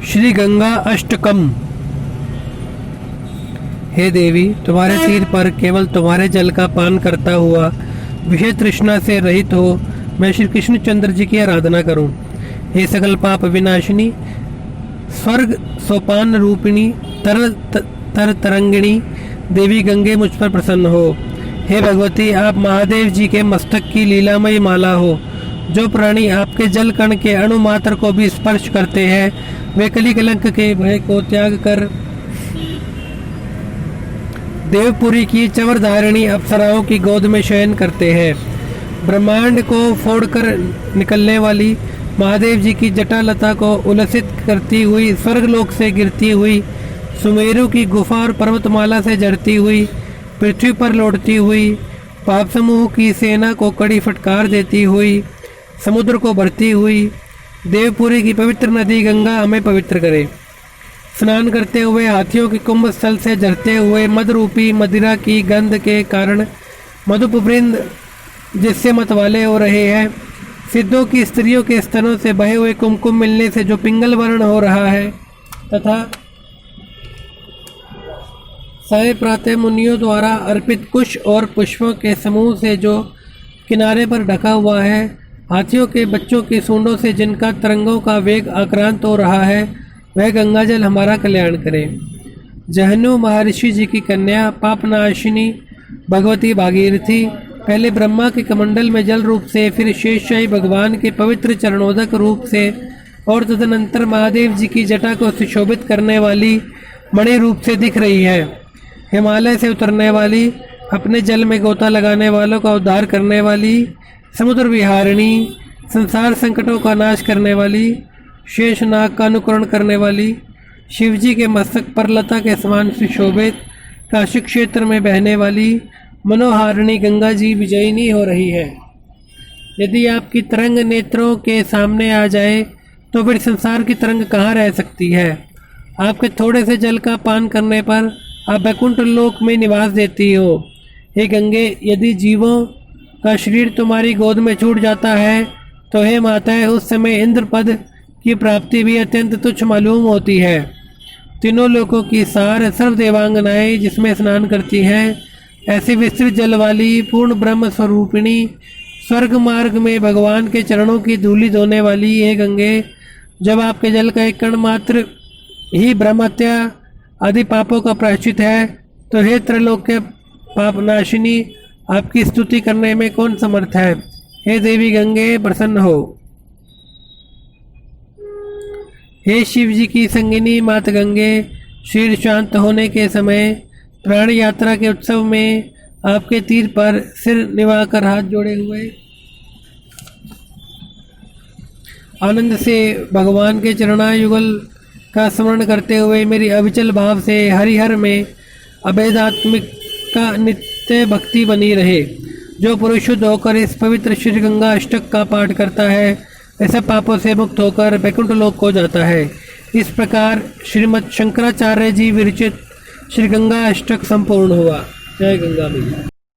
श्री गंगा अष्टकम। हे देवी, तुम्हारे सिर पर केवल तुम्हारे जल का पान करता हुआ विषय तृष्णा से रहित हो मैं श्री कृष्णचंद्र जी की आराधना करूं। हे सकल पाप विनाशिनी, स्वर्ग सोपान रूपिणी, तरंगिणी देवी गंगे मुझ पर प्रसन्न हो। हे भगवती, आप महादेव जी के मस्तक की लीलामयी माला हो। जो प्राणी आपके जल कण के अणु मात्र को भी स्पर्श करते हैं वे कली कलंक के भय को त्याग कर देवपुरी की चवर धारिणी अप्सराओं की गोद में शयन करते हैं। ब्रह्मांड को फोड़कर निकलने वाली महादेव जी की जटा लता को उलसित करती हुई, स्वर्गलोक से गिरती हुई, सुमेरु की गुफा और पर्वतमाला से जड़ती हुई, पृथ्वी पर लौटती हुई, पाप समूह की सेना को कड़ी फटकार देती हुई, समुद्र को भरती हुई देवपुरी की पवित्र नदी गंगा हमें पवित्र करे। स्नान करते हुए हाथियों की कुंभ स्थल से झरते हुए मदरूपी मदिरा की गंध के कारण मधुप वृंद जिससे मतवाले हो रहे हैं, सिद्धों की स्त्रियों के स्तनों से बहे हुए कुमकुम मिलने से जो पिंगल वर्ण हो रहा है, तथा साय प्रातः मुनियों द्वारा अर्पित कुश और पुष्पों के समूह से जो किनारे पर ढका हुआ है, हाथियों के बच्चों की सूंडों से जिनका तरंगों का वेग आक्रांत हो रहा है, वह गंगाजल हमारा कल्याण करे। जहनु महर्षि जी की कन्या पापनाशिनी भगवती भागीरथी पहले ब्रह्मा के कमंडल में जल रूप से, फिर शेषशाही भगवान के पवित्र चरणोदक रूप से और तदनंतर महादेव जी की जटा को सुशोभित करने वाली मणि रूप से दिख रही है। हिमालय से उतरने वाली, अपने जल में गोता लगाने वालों का उद्धार करने वाली, समुद्र विहारिणी, संसार संकटों का नाश करने वाली, शेषनाग का अनुकरण करने वाली, शिवजी के मस्तक पर लता के समान सुशोभित काशी क्षेत्र में बहने वाली मनोहारिणी गंगा जी विजयिनी हो रही है। यदि आपकी तरंग नेत्रों के सामने आ जाए तो फिर संसार की तरंग कहाँ रह सकती है। आपके थोड़े से जल का पान करने पर आप वैकुंठ लोक में निवास देती हो। हे गंगे, यदि जीवों का शरीर तुम्हारी गोद में छूट जाता है तो हे माता, उस समय इंद्र पद की प्राप्ति भी अत्यंत तुच्छ मालूम होती है। तीनों लोकों की सार सर्व देवांगनाएं जिसमें स्नान करती हैं, ऐसी विस्तृत जल वाली पूर्ण ब्रह्म स्वरूपिणी, स्वर्ग मार्ग में भगवान के चरणों की धूलि धोने वाली हे गंगे, जब आपके जल का एक कण मात्र ही ब्रह्महत्या आदि पापों का प्रायश्चित है, तो हे त्रैलोक के पापनाशिनी, आपकी स्तुति करने में कौन समर्थ है। हे देवी गंगे, प्रसन्न हो। हे शिव जी की संगिनी मात गंगे, शरीर शांत होने के समय प्राण यात्रा के उत्सव में आपके तीर पर सिर निभाकर हाथ जोड़े हुए आनंद से भगवान के चरणायुगल का स्मरण करते हुए मेरी अविचल भाव से हरिहर में अभेदात्मिक का नित्य भक्ति बनी रहे। जो पुरुष शुद्ध होकर इस पवित्र श्री गंगा अष्टक का पाठ करता है, ऐसे पापों से मुक्त होकर वैकुंठ लोक को जाता है। इस प्रकार श्रीमद् शंकराचार्य जी विरचित श्री गंगा अष्टक संपूर्ण हुआ। जय गंगा मैया।